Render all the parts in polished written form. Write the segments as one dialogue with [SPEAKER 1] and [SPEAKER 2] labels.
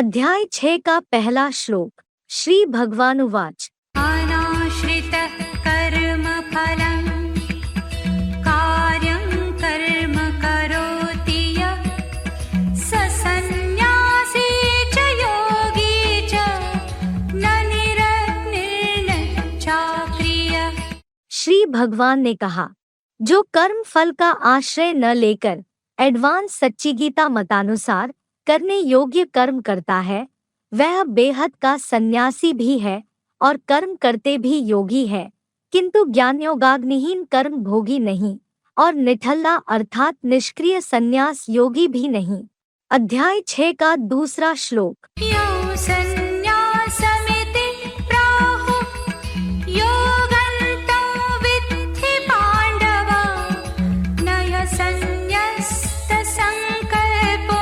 [SPEAKER 1] अध्याय 6 का पहला श्लोक। श्री भगवानुवाच
[SPEAKER 2] अनाश्रित कर्म फलं कार्यं कर्म करोति यः स सन्न्यासी च योगी च न निरग्निर्न चाक्रियः।
[SPEAKER 1] श्री भगवान ने कहा, जो कर्म फल का आश्रय न लेकर एडवांस सच्ची गीता मतानुसार करने योग्य कर्म करता है, वह बेहद का सन्यासी भी है और कर्म करते भी योगी है, किंतु ज्ञानयोगाग्निहीन कर्म भोगी नहीं और निठल्ला अर्थात निष्क्रिय सन्यास योगी भी नहीं। अध्याय 6 का दूसरा श्लोक।
[SPEAKER 2] यो सन्न्यासमिति प्राहुः योगन्तो विद्धि पाण्डव न ह्य सन्न्यस्तसंकल्पो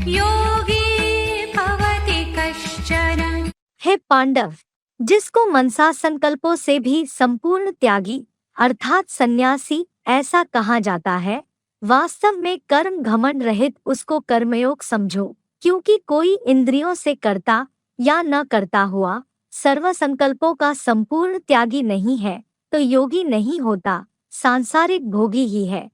[SPEAKER 2] योगी भवति कश्चन।
[SPEAKER 1] हे पांडव, जिसको मनसा संकल्पों से भी संपूर्ण त्यागी अर्थात सन्यासी ऐसा कहा जाता है, वास्तव में कर्म घमंड रहित उसको कर्मयोग समझो, क्योंकि कोई इंद्रियों से करता या न करता हुआ सर्व संकल्पों का संपूर्ण त्यागी नहीं है तो योगी नहीं होता, सांसारिक भोगी ही है।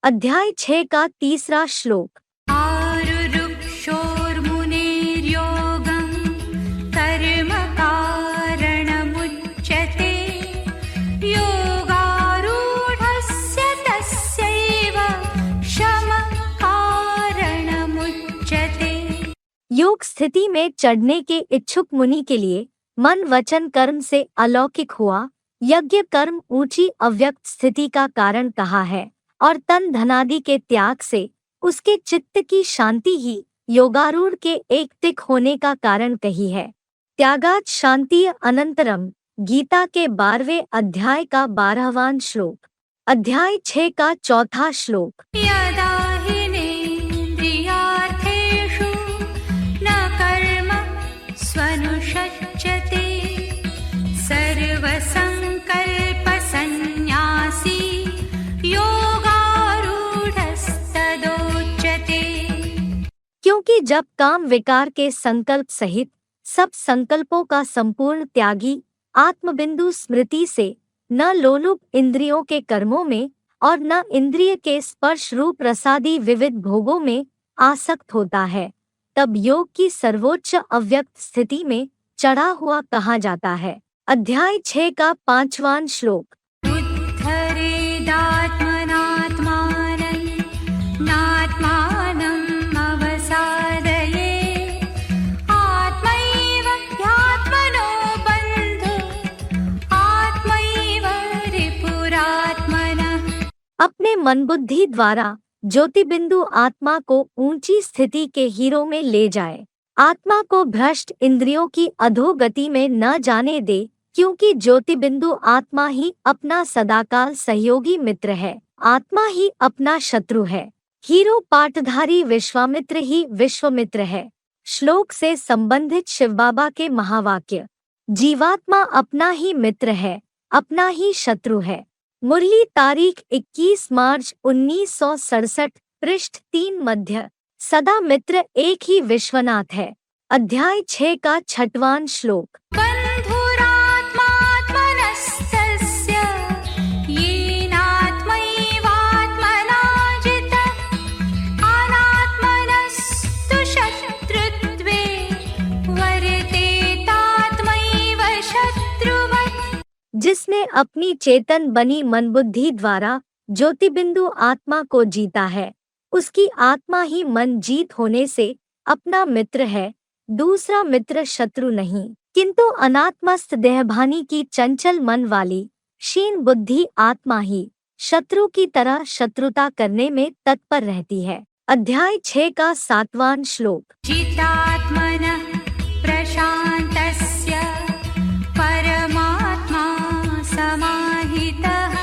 [SPEAKER 1] अध्याय 6 का तीसरा श्लोक।
[SPEAKER 2] आरुरुक्षोर्मुनेर्योगं कर्म कारणमुच्यते योगारूढस्य तस्यैव शमः कारणमुच्यते।
[SPEAKER 1] योग स्थिति में चढ़ने के इच्छुक मुनि के लिए मन वचन कर्म से अलौकिक हुआ यज्ञ कर्म ऊंची अव्यक्त स्थिति का कारण कहा है और तन धनादि के त्याग से उसके चित्त की शांति ही योगारूढ़ के एकतिक होने का कारण कही है। त्यागात् शांति अनंतरम, गीता के 12वें अध्याय का 12वां श्लोक। अध्याय 6 का चौथा श्लोक।
[SPEAKER 2] यदा हिनेन्द्रियार्थेषु न कर्म स्वनुषज्यते सर्वसंकल्पसन्न्यासी योगारूढस्तदोच्यते।
[SPEAKER 1] क्योंकि जब काम विकार के संकल्प सहित सब संकल्पों का संपूर्ण त्यागी आत्मबिंदु स्मृति से न लोलुप इंद्रियों के कर्मों में और न इंद्रिय के स्पर्श रूप रसादि विविध भोगों में आसक्त होता है, तब योग की सर्वोच्च अव्यक्त स्थिति में चढ़ा हुआ कहा जाता है। अध्याय 6 का 5वां श्लोक।
[SPEAKER 2] उद्धरेदात्मनात्मानं नात्मानं अवसादये आत्मैव ह्यात्मनो बन्धु आत्मैव रिपुरात्मनः।
[SPEAKER 1] अपने मन बुद्धि द्वारा ज्योतिबिंदु आत्मा को ऊंची स्थिति के हीरो में ले जाए, आत्मा को भ्रष्ट इंद्रियों की अधोगति में न जाने दे, क्योंकि ज्योतिबिंदु आत्मा ही अपना सदाकाल सहयोगी मित्र है, आत्मा ही अपना शत्रु है। हीरो पाठधारी विश्वामित्र ही विश्वमित्र है। श्लोक से संबंधित शिवबाबा के महावाक्य। जीवात्मा अपना ही मित्र है, अपना ही शत्रु है। मुरली तारीख 21 मार्च 1967, पृष्ठ 3 मध्य। सदा मित्र एक ही विश्वनाथ है। अध्याय 6 का 6वां श्लोक। बन्धुरात्मात्मनस्तस्य येनात्मैवात्मना जितः अनात्मनस्तु शत्रुत्वे वर्तेतात्मैव शत्रुवत्। जिसने अपनी चेतन बनी मनबुद्धि द्वारा ज्योतिबिंदु आत्मा को जीता है, उसकी आत्मा ही मन जीत होने से अपना मित्र है, दूसरा मित्र शत्रु नहीं। किंतु अनात्मस्थ देहभानी की चंचल मन वाली क्षीण बुद्धि आत्मा ही शत्रु की तरह शत्रुता करने में तत्पर रहती है। अध्याय 6 का 7वां श्लोक।
[SPEAKER 2] जितात्मनः प्रशान्तस्य परमात्मा समाहितः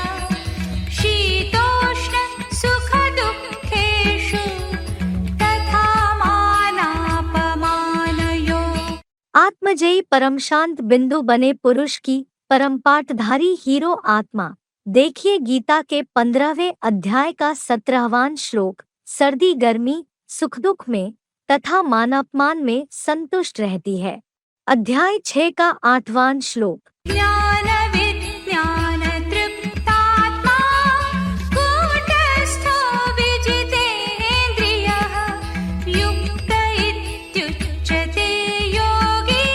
[SPEAKER 2] शीतोष्ण सुखदुःखेषु तथा मानापमानयो।
[SPEAKER 1] आत्मजयी परम शांत बिंदु बने पुरुष की परम पाठधारी हीरो आत्मा। देखिए गीता के 15वें अध्याय का 17वां श्लोक। सर्दी गर्मी सुख दुख में तथा मानापमान में संतुष्ट रहती है। अध्याय 6 का 8वां श्लोक।
[SPEAKER 2] ज्ञानविज्ञान तृप्तात्मा कूटस्थो विजितेन्द्रियः युक्त इत्युच्यते योगी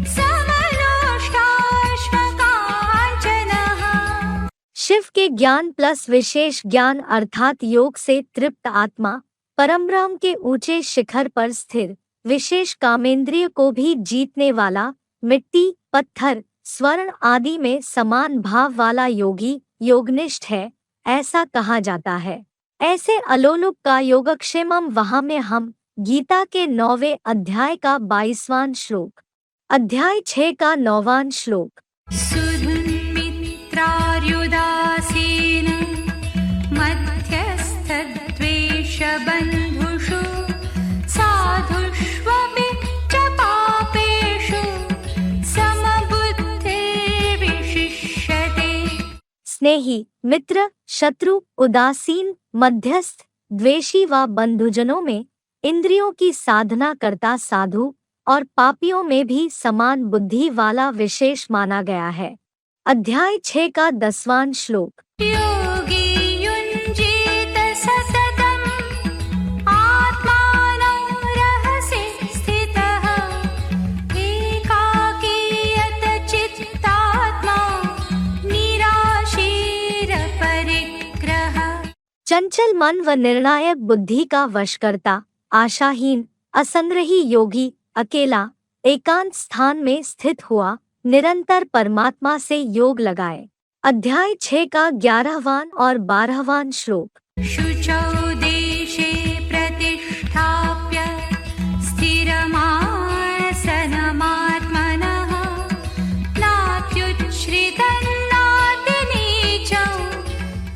[SPEAKER 2] समलोष्टाश्मकाञ्चनः।
[SPEAKER 1] शिव के ज्ञान प्लस विशेष ज्ञान अर्थात योग से तृप्त आत्मा परमब्रह्म के ऊंचे शिखर पर स्थिर, विशेष कामेंद्रिय को भी जीतने वाला, मिट्टी, पत्थर, स्वर्ण आदि में समान भाव वाला योगी योगनिष्ठ है, ऐसा कहा जाता है। ऐसे अलोलुप का योगक्षेमम वहाँ में हम गीता के 9वें अध्याय का 22वां श्लोक। अध्याय 6 का 9वां श्लोक।
[SPEAKER 2] सुहृन्मित्रार्युदासीन मध्यस्थद्वेषबन्धुषु साधुष्वपि च पापेषु समबुद्धिर्विशिष्यते।
[SPEAKER 1] स्नेही, मित्र, शत्रु, उदासीन, मध्यस्थ, द्वेषी व बंधुजनों में, इंद्रियों की साधना करता साधु और पापियों में भी समान बुद्धि वाला विशेष माना गया है। अध्याय 6 का 10वां श्लोक।
[SPEAKER 2] योगी युञ्जीत सततम् आत्मानं रहसि स्थितः एकाकीयत चित्तात्मा निराशीरपरिग्रह।
[SPEAKER 1] चंचल मन व निर्णायक बुद्धि का वश करता, आशाहीन, असंग्रही योगी अकेला एकांत स्थान में स्थित हुआ निरंतर परमात्मा से योग लगाए। अध्याय 6 का 11वां और 12वां श्लोक।
[SPEAKER 2] शुचौ देशे प्रतिष्ठाप्य स्थिरमासनमात्मनः नात्युच्छ्रितन्नातिनीचौ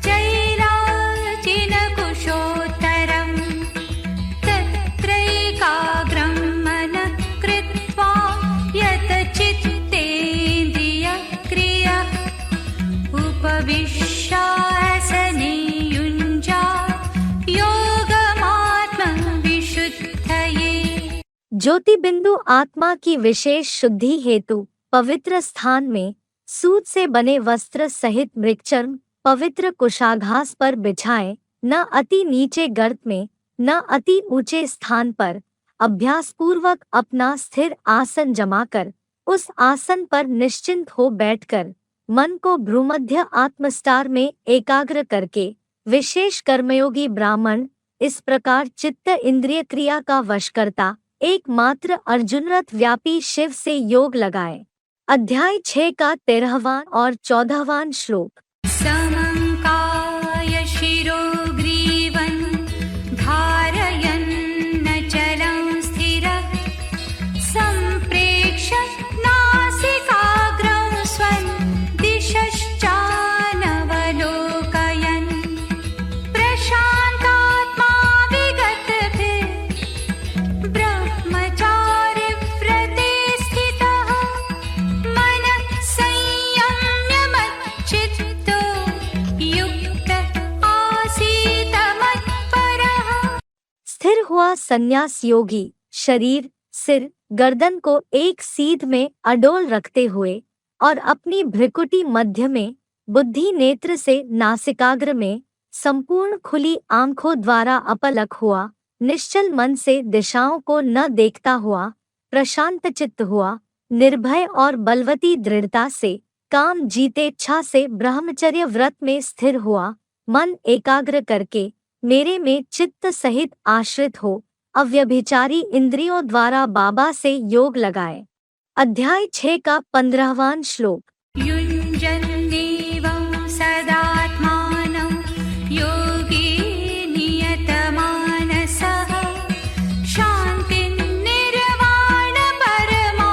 [SPEAKER 2] चैलाजिनकुशोत्तरम् तत्रैकाग्रं मनः कृत्वा यतचित्तेन्द्रियक्रिया उपविश्यासने युञ्जात् योगमात्मविशुद्धये।
[SPEAKER 1] ज्योति बिंदु आत्मा की विशेष शुद्धि हेतु पवित्र स्थान में सूत से बने वस्त्र सहित मृगचर्म पवित्र कुशाघास पर बिछाए, न अति नीचे गर्त में न अति ऊंचे स्थान पर, अभ्यास पूर्वक अपना स्थिर आसन जमाकर उस आसन पर निश्चिंत हो बैठकर मन को भ्रूमध्य आत्मस्टार में एकाग्र करके विशेष कर्मयोगी ब्राह्मण इस प्रकार चित्त इंद्रिय क्रिया का वश करता एकमात्र अर्जुनरथ व्यापी शिव से योग लगाए। अध्याय 6 का 13वां और 14वां श्लोक।
[SPEAKER 2] समङ्काय शिरो ग्रीवन् धारयन्नचलं स्थिरः सम्प्रेक्ष्य नासिकाग्रं स्वं दिशश्चानवलोकयन् प्रशान्तात्मा विगतभिः ब्रह्मचारिव्रते स्थितः मनः संयम्य मच्चित्तो युक्त आसीत मत्परः।
[SPEAKER 1] स्थिर हुआ संन्यास योगी शरीर, सिर, गर्दन को एक सीध में अडोल रखते हुए और अपनी भ्रिकुटी मध्य में, बुद्धि नेत्र से नासिकाग्र में, संपूर्ण खुली आंखों द्वारा अपलक हुआ, निश्चल मन से दिशाओं को न देखता हुआ, प्रशांत चित्त हुआ, निर्भय और बलवती दृढ़ता से, काम जीते इच्छा से ब्रह्मचर्य व्रत में स्थिर हुआ, मन एकाग्र करके मेरे में चित्त सहित आश्रित हो, अव्यभिचारी इंद्रियों द्वारा बाबा से योग लगाए। अध्याय 6 का 15वां श्लोक।
[SPEAKER 2] युञ्जन्नेवं सदात्मानं योगी नियतमानसः शान्तिर्निर्वाणपरमा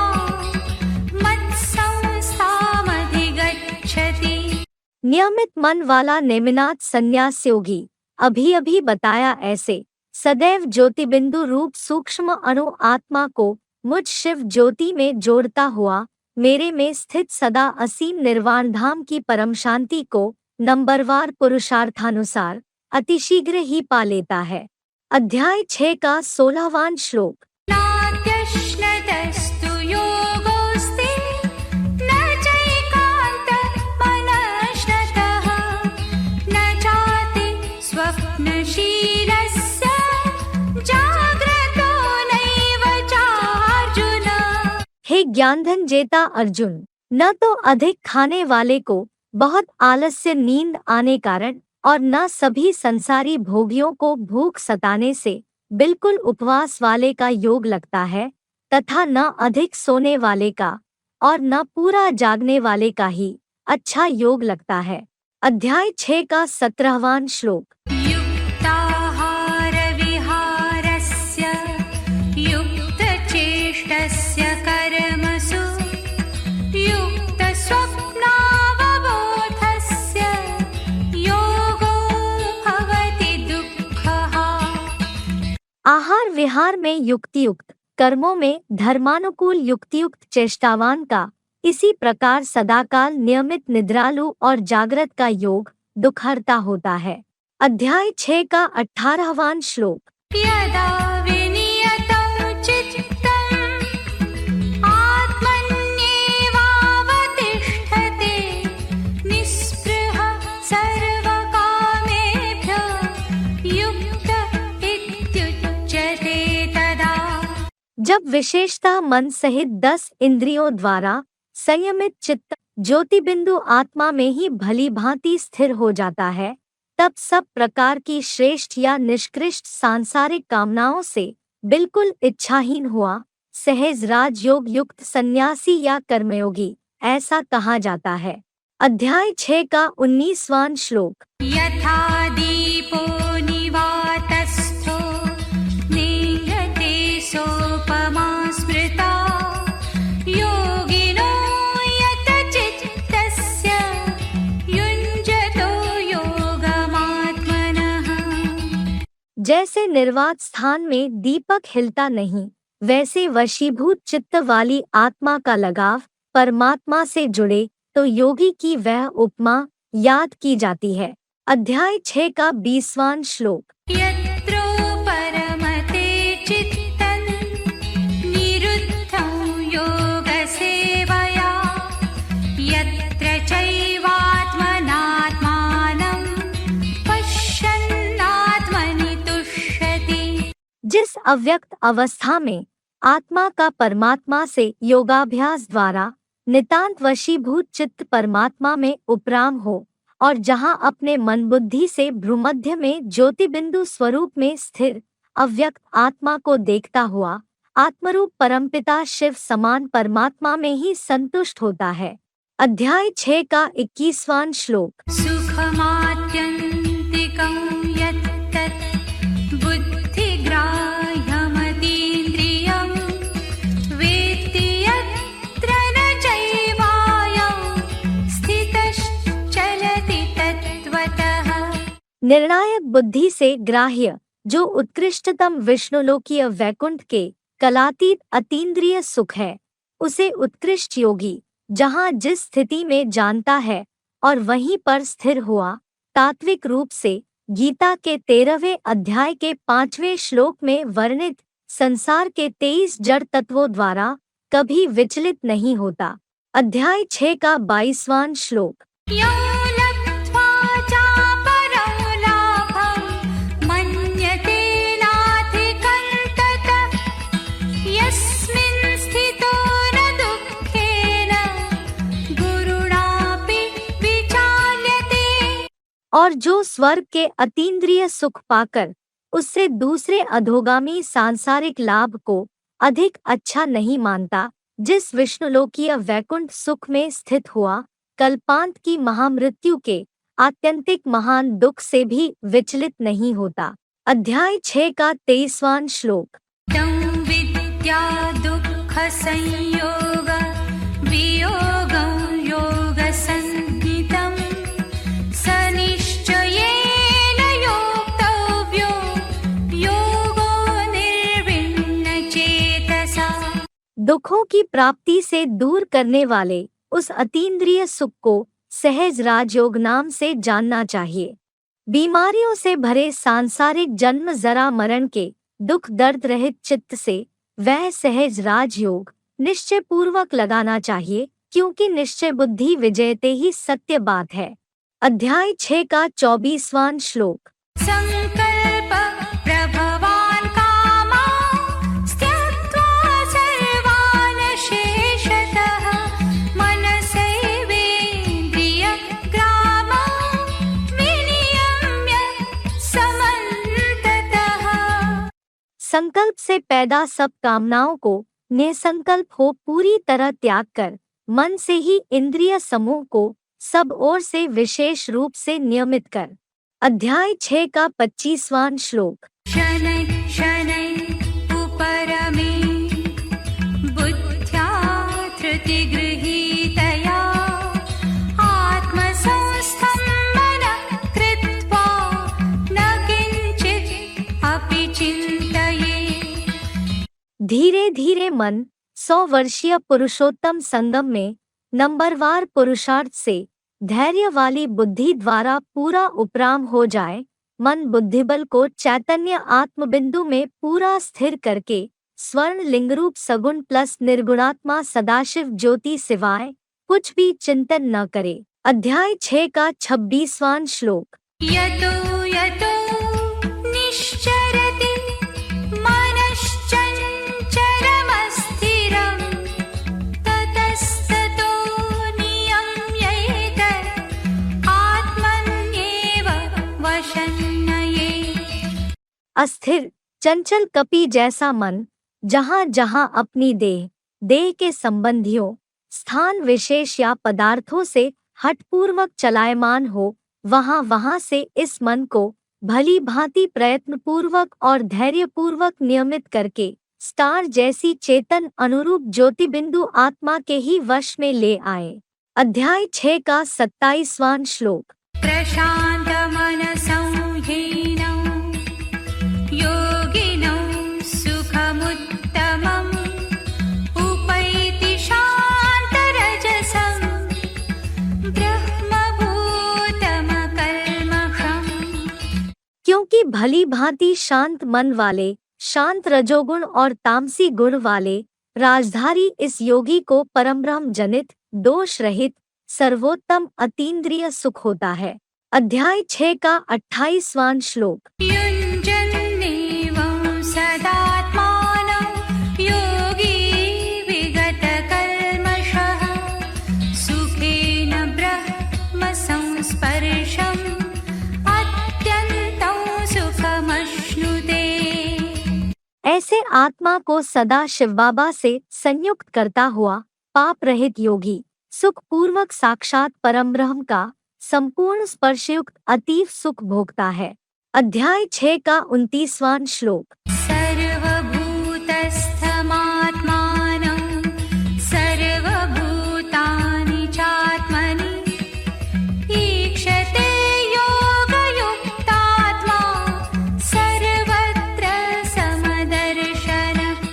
[SPEAKER 2] मत्संस्थामधिगच्छति।
[SPEAKER 1] नियमित मन वाला नेमिनाथ संन्यास योगी अभी अभी बताया ऐसे सदैव ज्योतिबिंदु रूप सूक्ष्म अणु आत्मा को मुझ शिव ज्योति में जोड़ता हुआ मेरे में स्थित सदा असीम निर्वाण धाम की परम शांति को नंबरवार पुरुषार्थानुसार अतिशीघ्र ही पा लेता है। अध्याय 6 का 16वां श्लोक।
[SPEAKER 2] नात्यश्नतस्तु योगोऽस्ति न चैकान्तमनश्नतः न चाति स्वप्नशीलस्य जाग्रतो नैव चार्जुन।
[SPEAKER 1] हे ज्ञानधन जेता अर्जुन, न तो अधिक खाने वाले को बहुत आलस्य नींद आने कारण और न सभी संसारी भोगियों को भूख सताने से बिल्कुल उपवास वाले का योग लगता है, तथा न अधिक सोने वाले का और न पूरा जागने वाले का ही अच्छा योग लगता है। अध्याय 6 का 17वां श्लोक।
[SPEAKER 2] युक्ताहारविहारस्य युक्तचेष्टस्य कर्मसु युक्तस्वप्नावबोधस्य योगो भवति दुःखः।
[SPEAKER 1] आहार विहार में युक्तियुक्त, कर्मों में धर्मानुकूल युक्तियुक्त चेष्टावान का इसी प्रकार सदाकाल नियमित निद्रालु और जागृत का योग दुखहर्ता होता है। अध्याय 6 का 18वां श्लोक।
[SPEAKER 2] यदा विनियतं चित्तम् आत्मन्येवावतिष्ठते निःस्पृहः सर्वकामेभ्यो युक्त इत्युच्यते तदा।
[SPEAKER 1] जब विशेषतः मन सहित 10 इंद्रियों द्वारा संयमित चित्त ज्योतिबिंदु आत्मा में ही भली भांति स्थिर हो जाता है, तब सब प्रकार की श्रेष्ठ या निष्कृष्ट सांसारिक कामनाओं से बिल्कुल इच्छाहीन हुआ सहज राजयोग युक्त सन्यासी या कर्मयोगी ऐसा कहा जाता है। अध्याय 6 का 19वां श्लोक।
[SPEAKER 2] यथा दीपो निवातस्थो नेङ्गते सोपमा स्मृता योगिनो यतचित्तस्य युञ्जतो योगमात्मनः।
[SPEAKER 1] जैसे निर्वात स्थान में दीपक हिलता नहीं, वैसे वशीभूत चित्त वाली आत्मा का लगाव परमात्मा से जुड़े तो योगी की वह उपमा याद की जाती है। अध्याय 6 का 20वां श्लोक।
[SPEAKER 2] यत्रो परमते चित्तं निरुद्धं योगसेवया यत्र चैवात्मनात्मानं पश्यन्नात्मनि तुष्यति।
[SPEAKER 1] जिस अव्यक्त अवस्था में आत्मा का परमात्मा से योगाभ्यास द्वारा नितांत वशीभूत चित्त परमात्मा में उपराम हो और जहाँ अपने मन बुद्धि से भ्रूमध्य में ज्योतिबिंदु स्वरूप में स्थिर अव्यक्त आत्मा को देखता हुआ आत्मरूप परमपिता शिव समान परमात्मा में ही संतुष्ट होता है। अध्याय 6 का 21वां श्लोक।
[SPEAKER 2] सुखमात्यन्तिकं यत्तत् बुद्धिग्राह्यमतीन्द्रियं वेत्ति यत्र न चैवायं स्थितश्चलति तत्त्वतः।
[SPEAKER 1] निर्णायक बुद्धि से ग्राह्य जो उत्कृष्टतम विष्णुलोकीय वैकुंठ के कलातीत अतीन्द्रिय सुख है, उसे उत्कृष्ट योगी जहाँ जिस स्थिति में जानता है और वहीं पर स्थिर हुआ तात्विक रूप से गीता के 13वें अध्याय के 5वें श्लोक में वर्णित संसार के 23 जड़ तत्वों द्वारा कभी विचलित नहीं होता। अध्याय 6 का 22वां श्लोक।
[SPEAKER 2] यो लब्ध्वा चापरं लाभं मन्यते नाधिकं ततः यस्मिन् स्थितो न दुःखेन गुरुणापि विचाल्यते।
[SPEAKER 1] और जो स्वर्ग के अतीन्द्रिय सुख पाकर उससे दूसरे अधोगामी सांसारिक लाभ को अधिक अच्छा नहीं मानता, जिस विष्णुलोकीय वैकुंठ सुख में स्थित हुआ कल्पांत की महामृत्यु के आत्यंतिक महान दुख से भी विचलित नहीं होता। अध्याय 6 का 23वां श्लोक।
[SPEAKER 2] तं विद्या दुःखसंयोग वियोगं योगसंज्ञितं स निश्चयेन योक्तव्यो योगो निर्विण्णचेतसा।
[SPEAKER 1] दुखों की प्राप्ति से दूर करने वाले उस अतीन्द्रिय सुख को सहज राजयोग नाम से जानना चाहिए। बीमारियों से भरे सांसारिक जन्म जरा मरण के दुख दर्द रहित चित्त से वह सहज राजयोग निश्चय पूर्वक लगाना चाहिए, क्योंकि निश्चय बुद्धि विजयते ही सत्य बात है। अध्याय 6 का 24वां श्लोक।
[SPEAKER 2] संकल्प प्रभवान कामा त्यक्त्वा सर्वान् शेषतः मनसैवेन्द्रियग्रामं विनियम्य समन्ततः।
[SPEAKER 1] संकल्प से पैदा सब कामनाओं को निसंकल्प हो पूरी तरह त्याग कर मन से ही इंद्रिय समूह को सब ओर से विशेष रूप से नियमित कर। अध्याय 6 का 25वां श्लोक।
[SPEAKER 2] शनैः शनैः उपरमे बुद्ध्या धृतिगृहीतया आत्मसंस्थं मनः कृत्वा न किञ्चित् अपि चिन्तयेत्।
[SPEAKER 1] धीरे धीरे मन 100 वर्षीय पुरुषोत्तम संगम में नंबरवार पुरुषार्थ से धैर्य वाली बुद्धि द्वारा पूरा उपराम हो जाए। मन बुद्धिबल को चैतन्य आत्मबिंदु में पूरा स्थिर करके स्वर्ण लिंगरूप सगुण प्लस निर्गुणात्मा सदाशिव ज्योति सिवाय कुछ भी चिंतन न करे। अध्याय 6 का 26वां श्लोक।
[SPEAKER 2] यतो यतो निश्चरति मनश्चञ्चलमस्थिरं ततस्ततो नियम्येत आत्मन्येव वशन्नयेत्।
[SPEAKER 1] अस्थिर चंचल कपि जैसा मन जहाँ जहाँ अपनी देह के संबंधियों स्थान विशेष या पदार्थों से हठपूर्वक चलायमान हो, वहाँ वहाँ से इस मन को भली भांति प्रयत्नपूर्वक और धैर्यपूर्वक नियमित करके स्टार जैसी चेतन अनुरूप ज्योतिबिंदु आत्मा के ही वश में ले आए। अध्याय 6 का 27वां श्लोक।
[SPEAKER 2] प्रशान्तमनसं हीनौ योगिनौ सुखमुत्तमम् उपैति शान्तरजसं ब्रह्मभूतमकल्मषम्।
[SPEAKER 1] क्योंकि भली भांति शांत मन वाले, शांत रजोगुण और तामसी गुण वाले राजधारी इस योगी को परमब्रह्म जनित दोष रहित सर्वोत्तम अतीन्द्रिय सुख होता है। अध्याय 6 का 28वां श्लोक।
[SPEAKER 2] युञ्जन्नेवं सदात्मानं योगी विगतकल्मषः सुखेन ब्रह्मसंस्पर्शम् अत्यन्तं सुखमश्नुते।
[SPEAKER 1] ऐसे आत्मा को सदा शिव बाबा से संयुक्त करता हुआ पाप रहित योगी सुख पूर्वक साक्षात परमब्रह्म का संपूर्ण स्पर्शयुक्त अतीव सुख भोगता है। अध्याय 6 का 29वां श्लोक।
[SPEAKER 2] सर्वभूतस्थमात्मानं सर्वभूतानि चात्मनि ईक्षते योगयुक्तात्मा सर्वत्र समदर्शनः।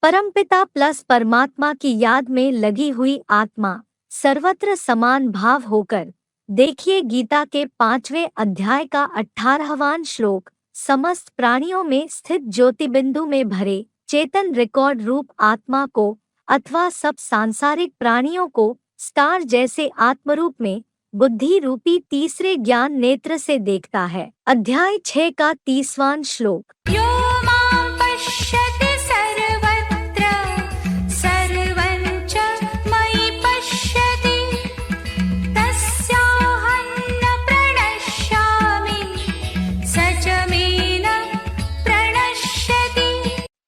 [SPEAKER 1] परमपिता प्लस परमात्मा की याद में लगी हुई आत्मा सर्वत्र समान भाव होकर, देखिए गीता के 5वें अध्याय का 18वां श्लोक, समस्त प्राणियों में स्थित ज्योतिबिंदु में भरे चेतन रिकॉर्ड रूप आत्मा को अथवा सब सांसारिक प्राणियों को स्टार जैसे आत्मरूप में बुद्धि रूपी तीसरे ज्ञान नेत्र से देखता है। अध्याय 6 का 30वां श्लोक।
[SPEAKER 2] यो मां पश्यति सर्वत्र सर्वं च मयि पश्यति तस्याहं न प्रणश्यामि स च मे न प्रणश्यति।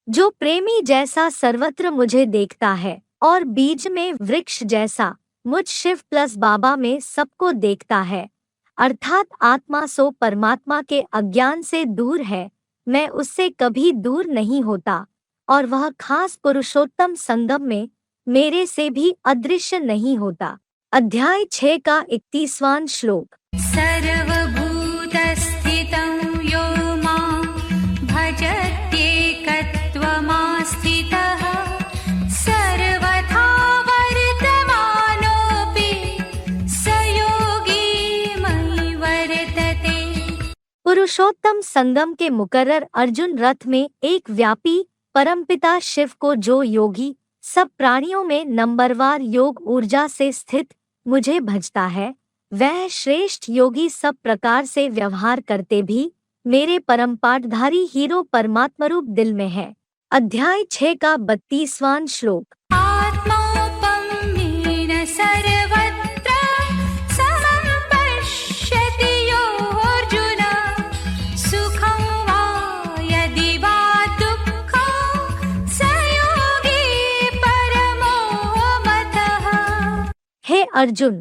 [SPEAKER 1] जो प्रेमी जैसा सर्वत्र मुझे देखता है और बीज में वृक्ष जैसा मुझ शिव प्लस बाबा में सबको देखता है, अर्थात आत्मा सो परमात्मा के अज्ञान से दूर है, मैं उससे कभी दूर नहीं होता और वह खास पुरुषोत्तम संगम में मेरे से भी अदृश्य नहीं होता। अध्याय 6 का 31वां श्लोक।
[SPEAKER 2] सर्वभूतस्थितं यो मां भजत्येकत्वमास्थितः सर्वथा वर्तमानोऽपि स योगी मयि वर्तते।
[SPEAKER 1] पुरुषोत्तम संगम के मुकर्रर अर्जुन रथ में एक व्यापी परमपिता शिव को जो योगी सब प्राणियों में नंबरवार योग ऊर्जा से स्थित मुझे भजता है, वह श्रेष्ठ योगी सब प्रकार से व्यवहार करते भी मेरे परमपाठधारी हीरो परमात्मरूप दिल में है। अध्याय 6 का 32वां श्लोक।
[SPEAKER 2] आत्मौपम्येन सर्वत्र समं पश्यति योऽर्जुन सुखं वा यदि वा दुःखं स योगी परमो मतः।
[SPEAKER 1] हे अर्जुन,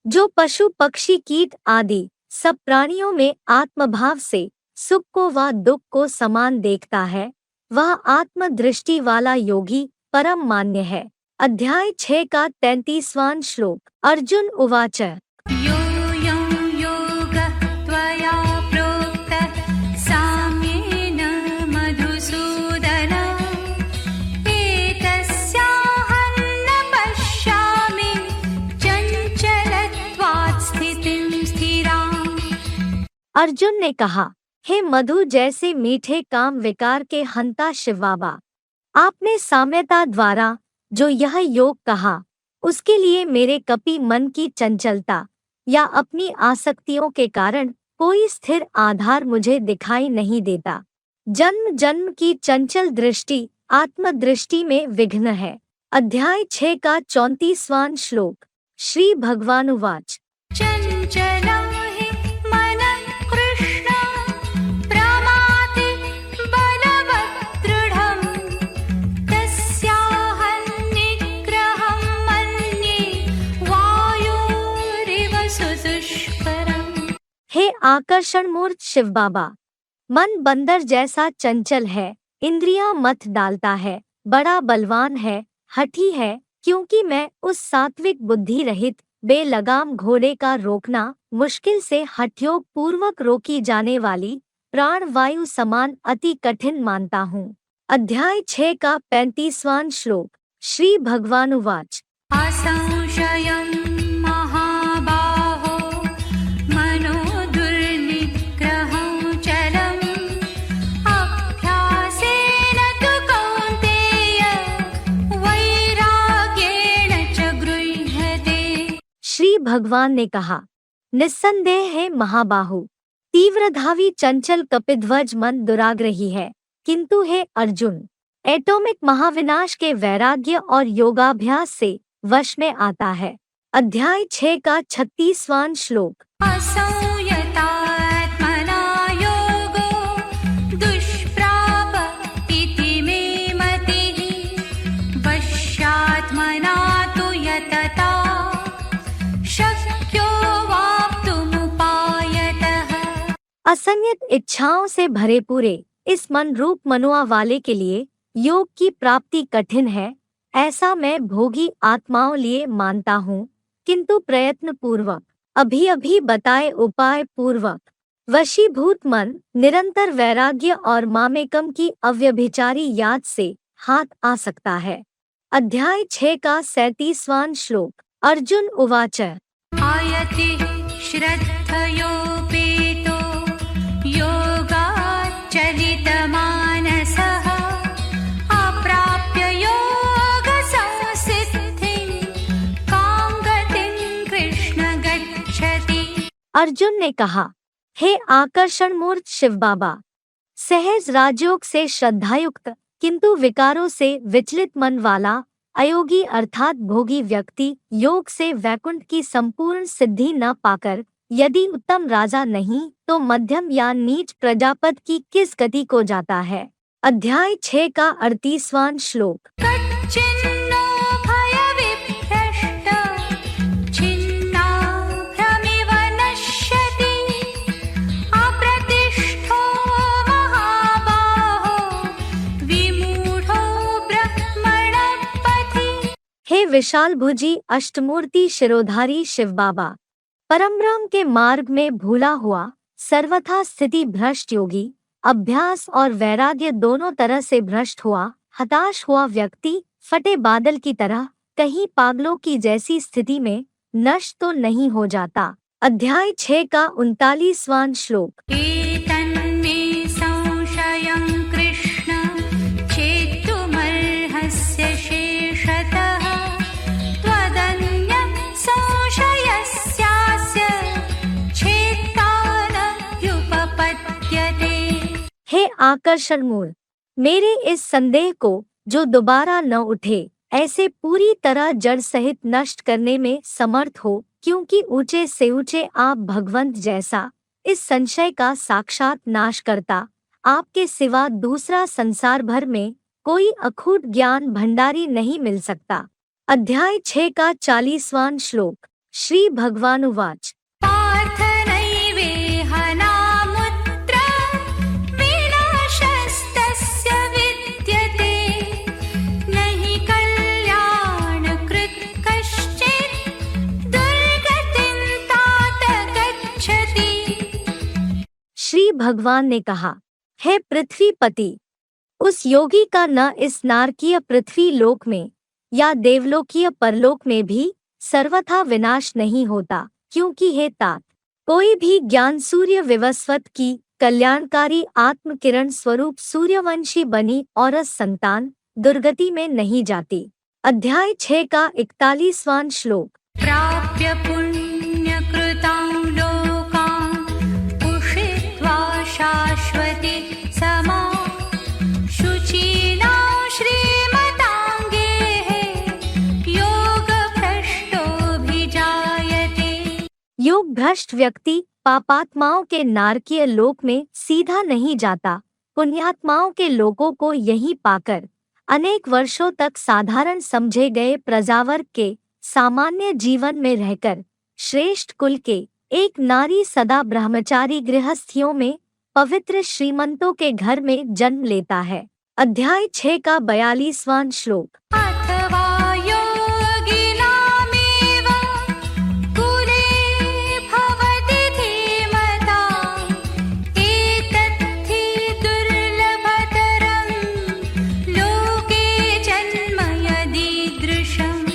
[SPEAKER 1] जो पशु पक्षी कीट आदि सब प्राणियों में आत्मभाव से सुख को व दुख को समान देखता है, वह आत्मदृष्टि वाला योगी परम मान्य है। अध्याय 6 का 33वां श्लोक। अर्जुन उवाच
[SPEAKER 2] योऽयं योगः त्वया प्रोक्तः साम्येन मधुसूदन एतस्याहं न पश्यामि चञ्चलत्वात् स्थितिं स्थिराम्।
[SPEAKER 1] अर्जुन ने कहा, हे मधु जैसे मीठे काम विकार के हंता शिव बाबा, आपने साम्यता द्वारा जो यह योग कहा, उसके लिए मेरे कपि मन की चंचलता या अपनी आसक्तियों के कारण कोई स्थिर आधार मुझे दिखाई नहीं देता। जन्म जन्म की चंचल दृष्टि आत्मदृष्टि में विघ्न है। अध्याय 6 का 34वां श्लोक। श्री भगवानुवाच
[SPEAKER 2] चञ्चलं हि मनः कृष्ण प्रमाति बलवत् दृढम् तस्याहं निग्रहं मन्ये वायुरिव सुदुष्करम्।
[SPEAKER 1] हे आकर्षण मूर्त शिव बाबा, मन बंदर जैसा चंचल है, इंद्रियां मत डालता है, बड़ा बलवान है, हठी है, क्योंकि मैं उस सात्विक बुद्धि रहित बेलगाम घोड़े का रोकना मुश्किल से हठयोग पूर्वक रोकी जाने वाली प्राण वायु समान अति कठिन मानता हूँ। अध्याय 6 का 35वां श्लोक। श्री भगवानुवाच
[SPEAKER 2] असंशयं महाबाहो मनो दुर्निग्रहं चलम् अभ्यासेन तु कौन्तेय वैराग्येण च गृह्यते।
[SPEAKER 1] श्री भगवान ने कहा, निस्संदेह है महाबाहु, तीव्रधावी चंचल कपिध्वज मन दुराग्रही है, किंतु हे अर्जुन, एटॉमिक महाविनाश के वैराग्य और योगाभ्यास से वश में आता है। अध्याय 6 का 36वां श्लोक।
[SPEAKER 2] असंयतात्मना योगो दुष्प्राप इति मे मतिः वश्यात्मना तु यतता शक्यो वाप्तुमुपायतः।
[SPEAKER 1] असंयत इच्छाओं से भरे पूरे इस मन रूप मनुआ वाले के लिए योग की प्राप्ति कठिन है, ऐसा मैं भोगी आत्माओं लिए मानता हूँ, किंतु प्रयत्न पूर्वक अभी अभी बताए उपाय पूर्वक वशीभूत मन निरंतर वैराग्य और मामेकम की अव्यभिचारी याद से हाथ आ सकता है। अध्याय 6 का 37वां श्लोक। अर्जुन उवाच
[SPEAKER 2] आयति श्रद्धयोपेतो योगाच्चलितमानसः अप्राप्य योगसंसिद्धिं कां गतिं कृष्ण गच्छति।
[SPEAKER 1] अर्जुन ने कहा, हे आकर्षण मूर्त शिव बाबा, सहज राजयोग से श्रद्धायुक्त किंतु विकारों से विचलित मन वाला अयोगी अर्थात भोगी व्यक्ति योग से वैकुंठ की संपूर्ण सिद्धि न पाकर यदि उत्तम राजा नहीं तो मध्यम या नीच प्रजापद की किस गति को जाता है। अध्याय 6 का 38वां श्लोक।
[SPEAKER 2] कच्चिन्नो भयविभ्रष्ट छिन्नाभ्रमिव नश्यति अप्रतिष्ठो महाबाहो विमूढो ब्रह्मणपथि।
[SPEAKER 1] हे विशाल भुजी अष्टमूर्ति शिरोधारी शिव बाबा, परमब्रह्म के मार्ग में भूला हुआ सर्वथा स्थिति भ्रष्ट योगी, अभ्यास और वैराग्य दोनों तरह से भ्रष्ट हुआ हताश हुआ व्यक्ति फटे बादल की तरह कहीं पागलों की जैसी स्थिति में नष्ट तो नहीं हो जाता। अध्याय 6 का 39वां श्लोक।
[SPEAKER 2] एतन्मे संशयं कृष्ण छेत्तुमर्हस्य शेषतः त्वदन्यः संशयस्यास्य छेत्ता न ह्युपपद्यते।
[SPEAKER 1] हे आकर्षण मूल, मेरे इस संदेह को जो दोबारा न उठे ऐसे पूरी तरह जड़ सहित नष्ट करने में समर्थ हो, क्योंकि ऊंचे से ऊंचे आप भगवंत जैसा इस संशय का साक्षात नाश करता आपके सिवा दूसरा संसार भर में कोई अखूट ज्ञान भंडारी नहीं मिल सकता। अध्याय 6 का 40वां श्लोक। श्री भगवानुवाच
[SPEAKER 2] पार्थ नैवेह नामुत्र विनाशस्तस्य विद्यते न हि कल्याणकृत् कश्चित् दुर्गतिं तात गच्छति।
[SPEAKER 1] श्री भगवान ने कहा, हे पृथ्वीपति, उस योगी का न इस नारकीय पृथ्वी लोक में या देवलोकीय परलोक में भी सर्वथा विनाश नहीं होता, क्योंकि हे तात, कोई भी ज्ञान सूर्य विवस्वत की कल्याणकारी आत्म किरण स्वरूप सूर्यवंशी बनी औरस संतान दुर्गति में नहीं जाती। अध्याय 6 का 41वां श्लोक।
[SPEAKER 2] प्राप्य पुण्यकृतां लोकान् उषित्वा शाश्वती समा शुचीनां श्रीमताङ्गेः योगभ्रष्टोऽभिजायते।
[SPEAKER 1] योग भ्रष्ट व्यक्ति पापात्माओं के नारकीय लोक में सीधा नहीं जाता, पुण्यात्माओं के लोगों को यहीं पाकर अनेक वर्षों तक साधारण समझे गए प्रजावर्ग के सामान्य जीवन में रहकर श्रेष्ठ कुल के एक नारी सदा ब्रह्मचारी गृहस्थियों में पवित्र श्रीमंतों के घर में जन्म लेता है। अध्याय 6 का 42वां श्लोक।
[SPEAKER 2] अथवा योगिनामेव कुले भवति धीमताम् एतद्धि दुर्लभतरं लोके जन्म यदीदृशम्।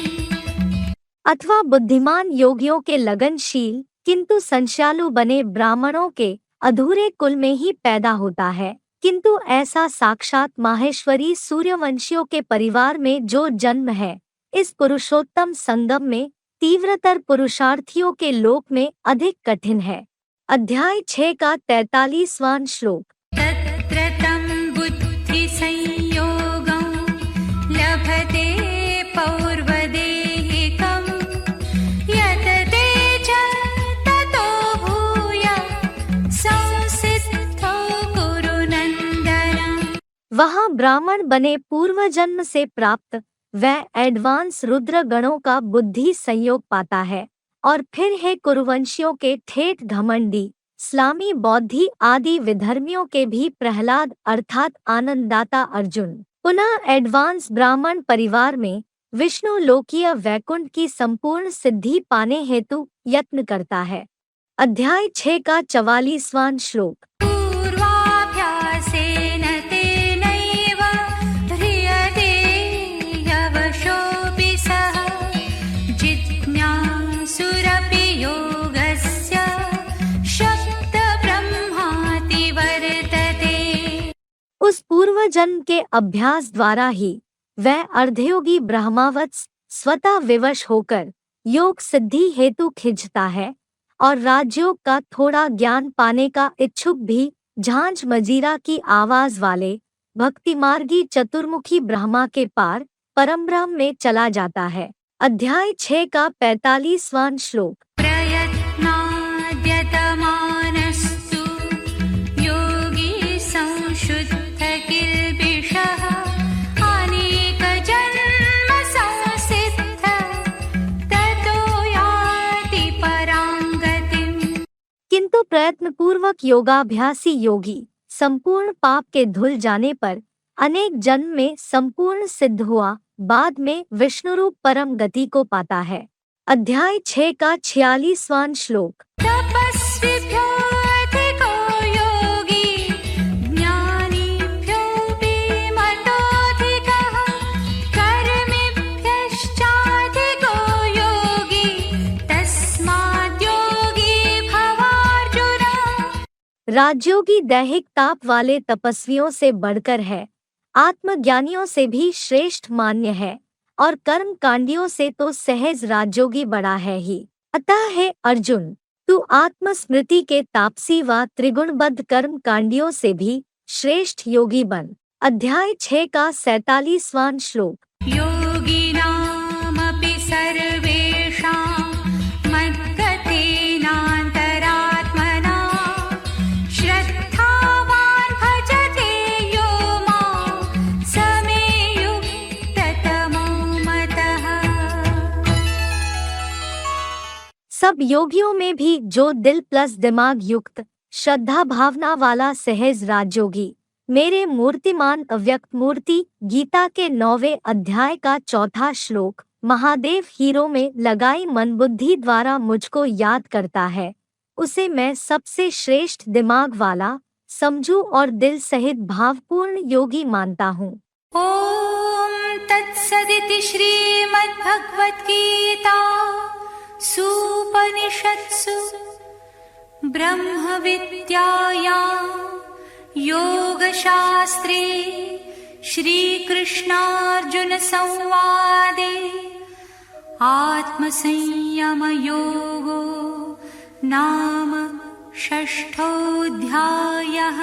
[SPEAKER 1] अथवा बुद्धिमान योगियों के लगनशील किंतु संशयालु बने ब्राह्मणों के अधूरे कुल में ही पैदा होता है, किंतु ऐसा साक्षात माहेश्वरी सूर्यवंशियों के परिवार में जो जन्म है, इस पुरुषोत्तम संगम में तीव्रतर पुरुषार्थियों के लोक में अधिक कठिन है। अध्याय 6 का 43वां श्लोक।
[SPEAKER 2] तत्र तं बुद्धिसंयोगं लभते पौर्वदेहिकं यत् ते च ततो भूय संसिद्धो कुरु नन्दन।
[SPEAKER 1] वहाँ ब्राह्मण बने पूर्व जन्म से प्राप्त वह एडवांस रुद्र गणों का बुद्धि संयोग पाता है, और फिर है कुरुवंशियों के ठेठ घमंडी इस्लामी बौद्धि आदि विधर्मियों के भी प्रहलाद अर्थात आनंददाता अर्जुन पुनः एडवांस ब्राह्मण परिवार में विष्णु लोकीय वैकुंठ की संपूर्ण सिद्धि पाने हेतु यत्न करता है। अध्याय 6 का 44वां श्लोक।
[SPEAKER 2] पूर्वाभ्यासेन तेनैव ह्रियते यवशोऽपि सः जिज्ञासुरपि योगस्य शब्दब्रह्माति वर्तते।
[SPEAKER 1] उस पूर्व जन्म के अभ्यास द्वारा ही वह अर्धयोगी ब्रह्मावत्स स्वतः विवश होकर योग सिद्धि हेतु खिंचता है, और राजयोग का थोड़ा ज्ञान पाने का इच्छुक भी झांझ मजीरा की आवाज वाले भक्तिमार्गी चतुर्मुखी ब्रह्मा के पार परमब्रह्म में चला जाता है। अध्याय 6 का 45वां श्लोक।
[SPEAKER 2] प्रयत्नाद्यतमानस्तु योगी संशुद्धकिल्बिषः अनेकजन्म संसिद्ध ततो याति परां गतिम्।
[SPEAKER 1] किंतु प्रयत्न पूर्वक योगाभ्यासी योगी संपूर्ण पाप के धुल जाने पर अनेक जन्म में संपूर्ण सिद्ध हुआ बाद में विष्णुरूप परम गति को पाता है। अध्याय 6 का 46वां श्लोक।
[SPEAKER 2] तपस्विभ्योऽधिको योगी ज्ञानिभ्योऽपि मतोऽधिकः कर्मिभ्यश्चाधिको योगी तस्माद् योगी
[SPEAKER 1] राजयोगी दैहिक ताप वाले तपस्वियों से बढ़कर है, आत्मज्ञानियों से भी श्रेष्ठ मान्य है, और कर्म कांडियों से तो सहज राजयोगी बड़ा है ही। अतः है अर्जुन, तू आत्मस्मृति के तापसी व त्रिगुणबद्ध कर्म कांडियों से भी श्रेष्ठ योगी बन। अध्याय 6 का 47वां श्लोक।
[SPEAKER 2] योगिनामपि सर्वेषां मद्गतेनान्तरात्मना श्रद्धावान् भजते यो मां स मे युक्ततमो मतः।
[SPEAKER 1] सब योगियों में भी जो दिल प्लस दिमाग युक्त श्रद्धा भावना वाला सहज राजयोगी मेरे मूर्तिमान अव्यक्त मूर्ति गीता के 9वें अध्याय का 4था श्लोक महादेव हीरो में लगाई मन बुद्धि द्वारा मुझको याद करता है, उसे मैं सबसे श्रेष्ठ दिमाग वाला समझू और दिल सहित भावपूर्ण योगी मानता हूँ।
[SPEAKER 2] ॐ तत्सदिति श्रीमद्भगवद्गीता सूपनिषत्सु ब्रह्मविद्यायां योगशास्त्रे श्रीकृष्णार्जुनसंवादे आत्मसंयमयोगो नाम 6ठोऽध्यायः।